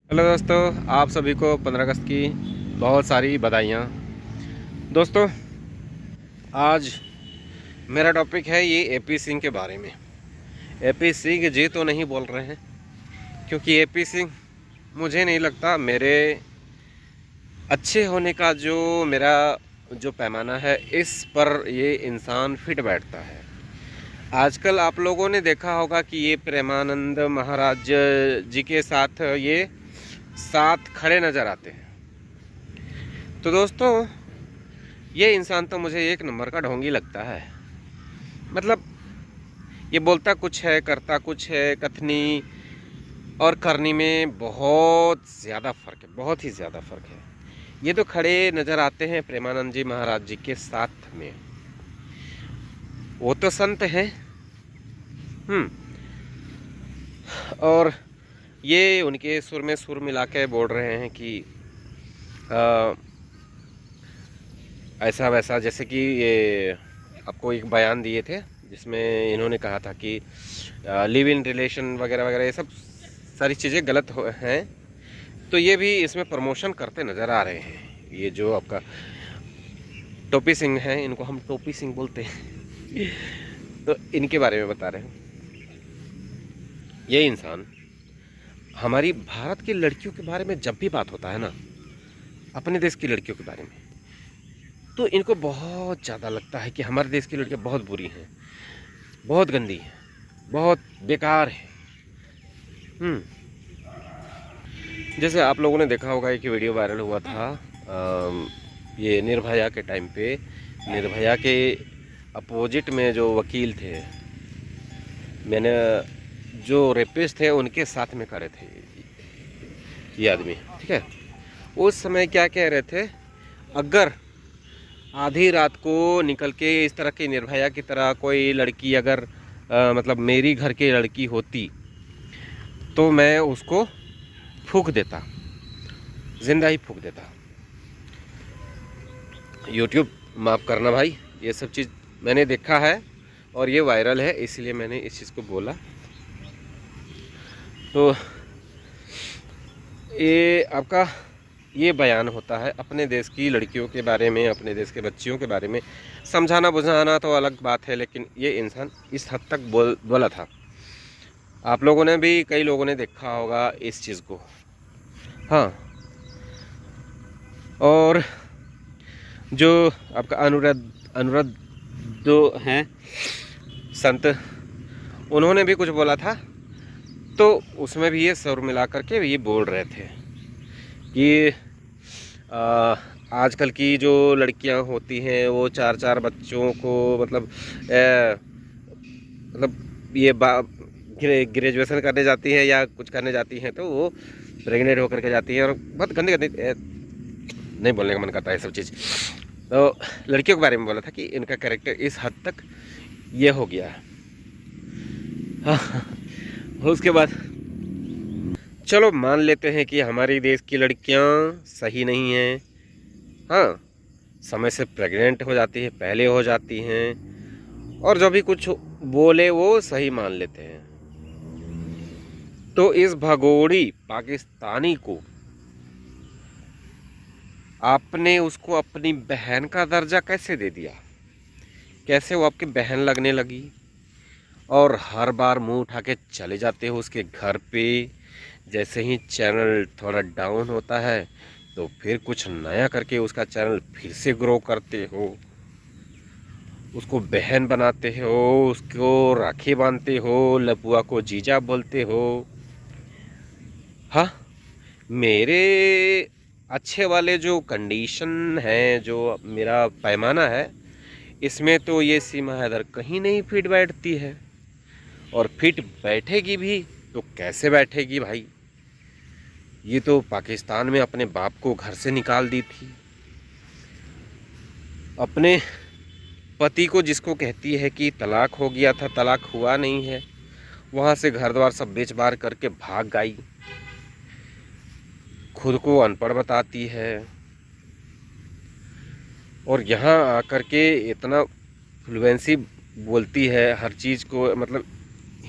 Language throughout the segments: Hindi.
हेलो दोस्तों, आप सभी को 15 अगस्त की बहुत सारी बधाइयाँ। दोस्तों, आज मेरा टॉपिक है ये एपी सिंह के बारे में। एपी सिंह जी तो नहीं बोल रहे हैं, क्योंकि एपी सिंह मुझे नहीं लगता मेरे अच्छे होने का जो मेरा जो पैमाना है इस पर ये इंसान फिट बैठता है। आजकल आप लोगों ने देखा होगा कि ये प्रेमानंद महाराज जी के साथ ये साथ खड़े नज़र आते हैं। तो दोस्तों, ये इंसान तो मुझे एक नंबर का ढोंगी लगता है। मतलब ये बोलता कुछ है, करता कुछ है, कथनी और करनी में बहुत ज़्यादा फ़र्क है, बहुत ही ज़्यादा फ़र्क है। ये तो खड़े नज़र आते हैं प्रेमानंद जी महाराज जी के साथ में। वो तो संत हैं। और ये उनके सुर में सुर मिला के बोल रहे हैं कि ऐसा वैसा, जैसे कि ये आपको एक बयान दिए थे जिसमें इन्होंने कहा था कि लिव इन रिलेशन वगैरह वगैरह, ये सब सारी चीज़ें गलत हैं। तो ये भी इसमें प्रमोशन करते नज़र आ रहे हैं। ये जो आपका टोपी सिंह हैं, इनको हम टोपी सिंह बोलते हैं तो इनके बारे में बता रहे हैं। ये इंसान हमारी भारत की लड़कियों के बारे में जब भी बात होता है ना, अपने देश की लड़कियों के बारे में, तो इनको बहुत ज़्यादा लगता है कि हमारे देश की लड़कियां बहुत बुरी हैं, बहुत गंदी हैं, बहुत बेकार हैं। जैसे आप लोगों ने देखा होगा एक वीडियो वायरल हुआ था ये निर्भया के टाइम पे। निर्भया के अपोजिट में जो वकील थे, मैंने जो रेपिस्ट थे उनके साथ में करे थे ये आदमी, ठीक है। उस समय क्या कह रहे थे, अगर आधी रात को निकल के इस तरह की निर्भया की तरह कोई लड़की अगर मतलब मेरी घर की लड़की होती तो मैं उसको फूंक देता, जिंदा ही फूंक देता। यूट्यूब माफ़ करना भाई, ये सब चीज़ मैंने देखा है और ये वायरल है, इसलिए मैंने इस चीज़ को बोला। तो ये आपका ये बयान होता है अपने देश की लड़कियों के बारे में, अपने देश के बच्चियों के बारे में। समझाना बुझाना तो अलग बात है, लेकिन ये इंसान इस हद तक बोला था। आप लोगों ने भी, कई लोगों ने देखा होगा इस चीज़ को। हाँ, और जो आपका अनुरुद्ध जो हैं संत, उन्होंने भी कुछ बोला था, तो उसमें भी ये सुर मिला करके ये बोल रहे थे कि आजकल की जो लड़कियां होती हैं वो चार चार बच्चों को मतलब ये ग्रेजुएशन करने जाती हैं या कुछ करने जाती हैं तो वो प्रेग्नेंट होकर के जाती हैं, और बहुत गंदी गंदी, नहीं बोलने का मन करता है सब चीज़। तो लड़कियों के बारे में बोला था कि इनका कैरेक्टर इस हद तक ये हो गया है। हाँ, उसके बाद चलो मान लेते हैं कि हमारे देश की लड़कियां सही नहीं हैं। हाँ, समय से प्रेग्नेंट हो जाती है, पहले हो जाती हैं, और जो भी कुछ बोले वो सही मान लेते हैं। तो इस भगोड़ी पाकिस्तानी को आपने उसको अपनी बहन का दर्जा कैसे दे दिया? कैसे वो आपकी बहन लगने लगी? और हर बार मुंह उठा के चले जाते हो उसके घर पे। जैसे ही चैनल थोड़ा डाउन होता है तो फिर कुछ नया करके उसका चैनल फिर से ग्रो करते हो, उसको बहन बनाते हो, उसको राखी बांधते हो, लपुआ को जीजा बोलते हो। हाँ, मेरे अच्छे वाले जो कंडीशन है, जो मेरा पैमाना है, इसमें तो ये सीमा हैदर कहीं नहीं फिट बैठती है। और फिट बैठेगी भी तो कैसे बैठेगी भाई? ये तो पाकिस्तान में अपने बाप को घर से निकाल दी थी, अपने पति को, जिसको कहती है कि तलाक हो गया था, तलाक हुआ नहीं है, वहाँ से घर द्वार सब बेच बार करके भाग गई, खुद को अनपढ़ बताती है, और यहाँ आकर के इतना फ्लुएंसी बोलती है हर चीज़ को, मतलब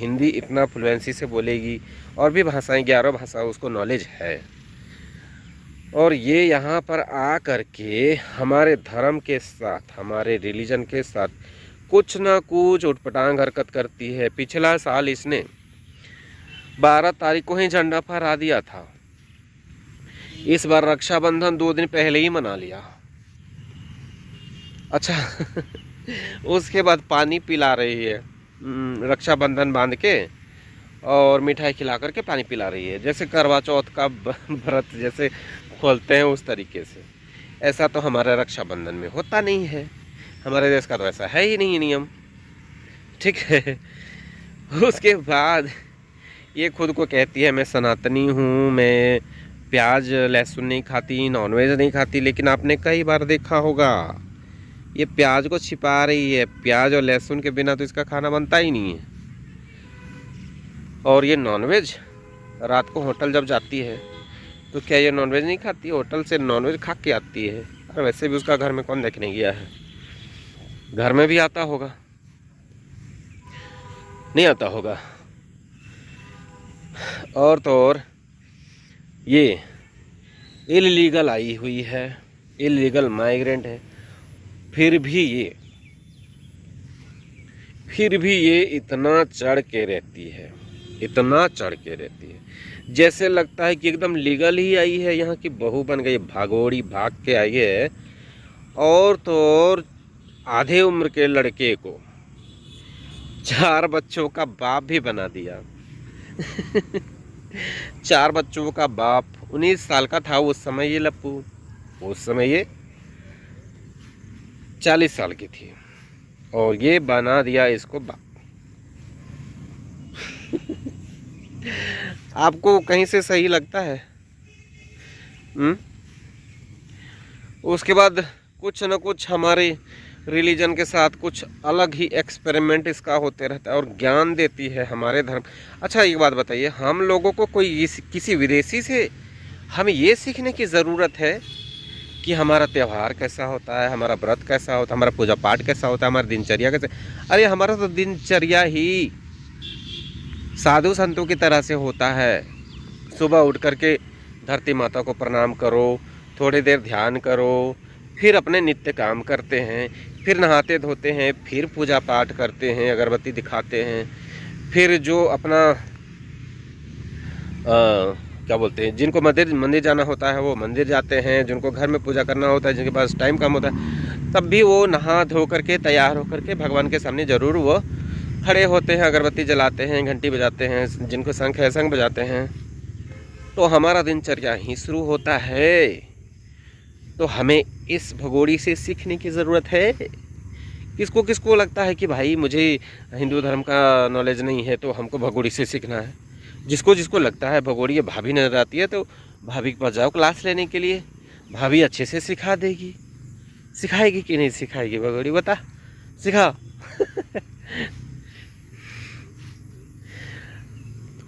हिंदी इतना फ्लुएंसी से बोलेगी, और भी भाषाएं 11 भाषा उसको नॉलेज है। और ये यहाँ पर आ कर के हमारे धर्म के साथ, हमारे रिलीजन के साथ कुछ ना कुछ उटपटांग हरकत करती है। पिछला साल इसने 12 तारीख को ही झंडा फहरा दिया था। इस बार रक्षाबंधन 2 दिन पहले ही मना लिया। अच्छा उसके बाद पानी पिला रही है, रक्षाबंधन बांध के और मिठाई खिला करके पानी पिला रही है, जैसे करवा चौथ का व्रत जैसे खोलते हैं उस तरीके से। ऐसा तो हमारे रक्षाबंधन में होता नहीं है, हमारे देश का तो ऐसा है ही नहीं नियम, ठीक है। उसके बाद ये खुद को कहती है मैं सनातनी हूँ, मैं प्याज लहसुन नहीं खाती, नॉनवेज नहीं खाती, लेकिन आपने कई बार देखा होगा ये प्याज को छिपा रही है। प्याज और लहसुन के बिना तो इसका खाना बनता ही नहीं है। और ये नॉनवेज, रात को होटल जब जाती है तो क्या ये नॉनवेज नहीं खाती, होटल से नॉनवेज खा के आती है। और वैसे भी उसका घर में कौन देखने गया है, घर में भी आता होगा, नहीं आता होगा। और तो और ये इलीगल आई हुई है, इलीगल माइग्रेंट है, फिर भी ये इतना चढ़ के रहती है, इतना चढ़ के रहती है, जैसे लगता है कि एकदम लीगल ही आई है, यहाँ की बहू बन गई, भागोड़ी भाग के आई है। और तो और आधे उम्र के लड़के को 4 बच्चों का बाप भी बना दिया 4 बच्चों का बाप। 19 साल का था उस समय ये लप्पू, उस समय ये 40 साल की थी, और ये बना दिया इसको बाप। आपको कहीं से सही लगता है? उसके बाद कुछ न कुछ हमारे रिलीजन के साथ कुछ अलग ही एक्सपेरिमेंट इसका होते रहता है, और ज्ञान देती है हमारे धर्म। अच्छा एक बात बताइए, हम लोगों को कोई किसी विदेशी से हमें ये सीखने की ज़रूरत है कि हमारा त्यौहार कैसा होता है, हमारा व्रत कैसा होता है, हमारा पूजा पाठ कैसा होता है, हमारी दिनचर्या कैसे? अरे हमारा तो दिनचर्या ही साधु संतों की तरह से होता है। सुबह उठ करके धरती माता को प्रणाम करो, थोड़ी देर ध्यान करो, फिर अपने नित्य काम करते हैं, फिर नहाते धोते हैं, फिर पूजा पाठ करते हैं, अगरबत्ती दिखाते हैं, फिर जो अपना क्या बोलते हैं, जिनको मंदिर जाना होता है वो मंदिर जाते हैं, जिनको घर में पूजा करना होता है, जिनके पास टाइम कम होता है, तब भी वो नहा धो करके तैयार हो करके भगवान के सामने ज़रूर वो खड़े होते हैं, अगरबत्ती जलाते हैं, घंटी बजाते हैं, जिनको शंख है शंख बजाते हैं। तो हमारा दिनचर्या ही शुरू होता है। तो हमें इस भगोड़ी से सीखने की ज़रूरत है। किसको किसको लगता है कि भाई मुझे हिंदू धर्म का नॉलेज नहीं है तो हमको भगोड़ी से सीखना है। जिसको जिसको लगता है भगोड़ी ये भाभी नजर आती है तो भाभी के पास जाओ क्लास लेने के लिए, भाभी अच्छे से सिखा देगी। सिखाएगी कि नहीं सिखाएगी भगोड़ी, बता, सिखा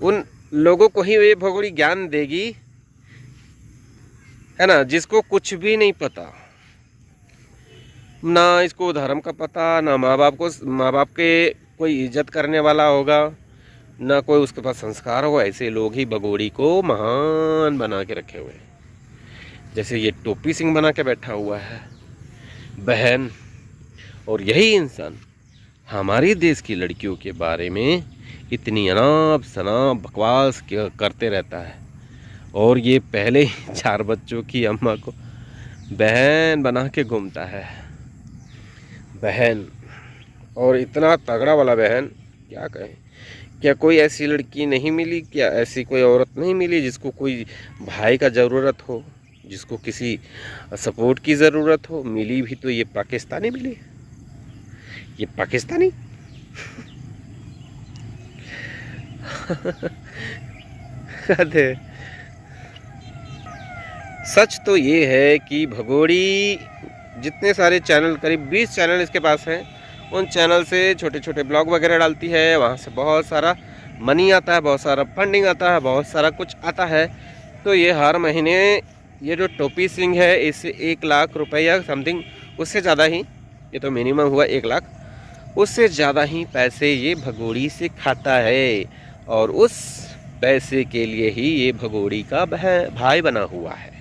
उन लोगों को ही ये भगोड़ी ज्ञान देगी, है ना, जिसको कुछ भी नहीं पता, ना इसको धर्म का पता, ना माँ बाप के कोई इज्जत करने वाला होगा, ना कोई उसके पास संस्कार होगा। ऐसे लोग ही भगोड़ी को महान बना के रखे हुए हैं। जैसे ये टोपी सिंह बना के बैठा हुआ है बहन, और यही इंसान हमारे देश की लड़कियों के बारे में इतनी अनाप शनाप बकवास करते रहता है, और ये पहले ही 4 बच्चों की अम्मा को बहन बना के घूमता है। बहन, और इतना तगड़ा वाला बहन, क्या कहें। क्या कोई ऐसी लड़की नहीं मिली, क्या ऐसी कोई औरत नहीं मिली जिसको कोई भाई का ज़रूरत हो, जिसको किसी सपोर्ट की ज़रूरत हो? मिली भी तो ये पाकिस्तानी मिली, ये पाकिस्तानी सच तो ये है कि भगोड़ी जितने सारे चैनल, करीब 20 चैनल इसके पास हैं, उन चैनल से छोटे छोटे ब्लॉग वगैरह डालती है, वहाँ से बहुत सारा मनी आता है, बहुत सारा फंडिंग आता है, बहुत सारा कुछ आता है। तो ये हर महीने ये जो टोपी सिंह है इससे 1 लाख रुपया समथिंग, उससे ज़्यादा ही, ये तो मिनिमम हुआ 1 लाख, उससे ज़्यादा ही पैसे ये भगोड़ी से खाता है, और उस पैसे के लिए ही ये भगोड़ी का भाई बना हुआ है।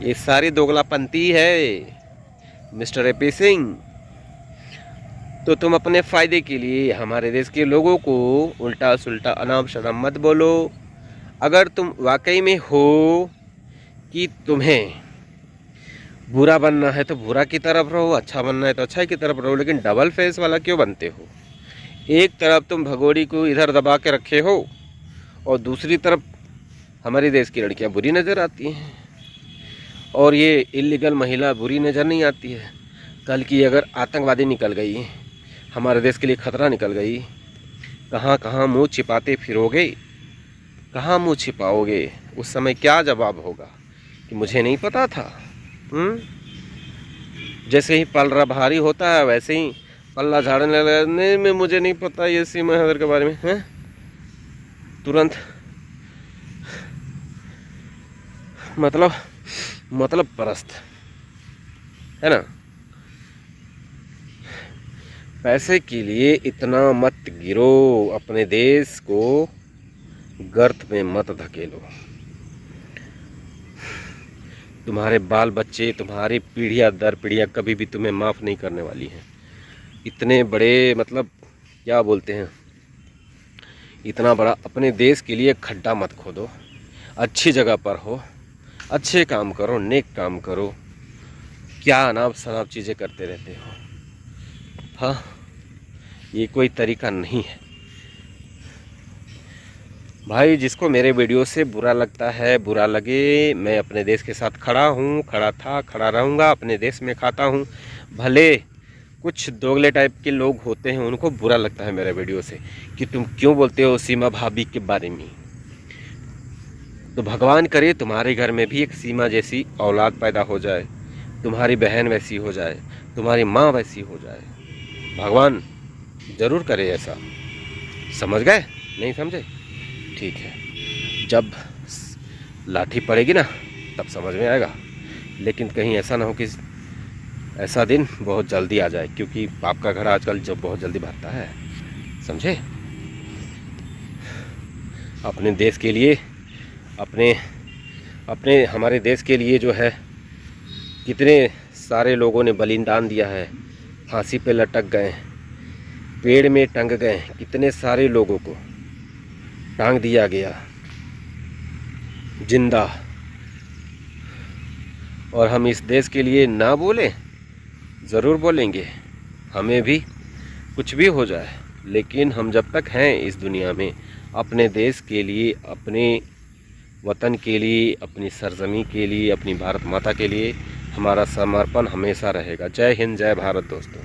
ये सारी दोगलापंती है मिस्टर एपी सिंह। तो तुम अपने फ़ायदे के लिए हमारे देश के लोगों को उल्टा सुल्टा अनाप शनाप मत बोलो। अगर तुम वाकई में हो कि तुम्हें बुरा बनना है तो बुरा की तरफ रहो, अच्छा बनना है तो अच्छाई की तरफ रहो, लेकिन डबल फेस वाला क्यों बनते हो? एक तरफ तुम भगोड़ी को इधर दबा के रखे हो और दूसरी तरफ हमारे देश की लड़कियां बुरी नज़र आती हैं, और ये इलीगल महिला बुरी नज़र नहीं आती है। कल की अगर आतंकवादी निकल गई, हमारे देश के लिए खतरा निकल गई, कहाँ कहाँ मुँह छिपाते फिरोगे, कहाँ मुँह छिपाओगे? उस समय क्या जवाब होगा कि मुझे नहीं पता था। जैसे ही पलड़ा भारी होता है वैसे ही पल्ला झाड़ने लगने में मुझे नहीं पता ये सीमा हैदर के बारे में है, तुरंत मतलब परस्त है ना। पैसे के लिए इतना मत गिरो, अपने देश को गर्त में मत धकेलो। तुम्हारे बाल बच्चे, तुम्हारी पीढ़ियाँ दर पीढ़ियाँ कभी भी तुम्हें माफ़ नहीं करने वाली हैं। इतने बड़े क्या बोलते हैं, इतना बड़ा अपने देश के लिए खड्डा मत खोदो। अच्छी जगह पर हो, अच्छे काम करो, नेक काम करो। क्या अनाप शनाप चीज़ें करते रहते हो? हाँ, ये कोई तरीका नहीं है भाई। जिसको मेरे वीडियो से बुरा लगता है बुरा लगे, मैं अपने देश के साथ खड़ा हूँ, खड़ा था, खड़ा रहूँगा। अपने देश में खाता हूँ। भले कुछ दोगले टाइप के लोग होते हैं, उनको बुरा लगता है मेरे वीडियो से कि तुम क्यों बोलते हो सीमा भाभी के बारे में। तो भगवान करे तुम्हारे घर में भी एक सीमा जैसी औलाद पैदा हो जाए, तुम्हारी बहन वैसी हो जाए, तुम्हारी माँ वैसी हो जाए। भगवान ज़रूर करे ऐसा। समझ गए? नहीं समझे? ठीक है, जब लाठी पड़ेगी ना तब समझ में आएगा। लेकिन कहीं ऐसा ना हो कि ऐसा दिन बहुत जल्दी आ जाए, क्योंकि पाप का घर आजकल जब बहुत जल्दी भरता है। समझे? अपने देश के लिए, अपने हमारे देश के लिए जो है कितने सारे लोगों ने बलिदान दिया है। फांसी पे लटक गए, पेड़ में टंग गए, कितने सारे लोगों को टांग दिया गया जिंदा। और हम इस देश के लिए ना बोलें? ज़रूर बोलेंगे। हमें भी कुछ भी हो जाए, लेकिन हम जब तक हैं इस दुनिया में, अपने देश के लिए, अपने वतन के लिए, अपनी सरजमी के लिए, अपनी भारत माता के लिए हमारा समर्पण हमेशा रहेगा। जय हिंद, जय भारत दोस्तों।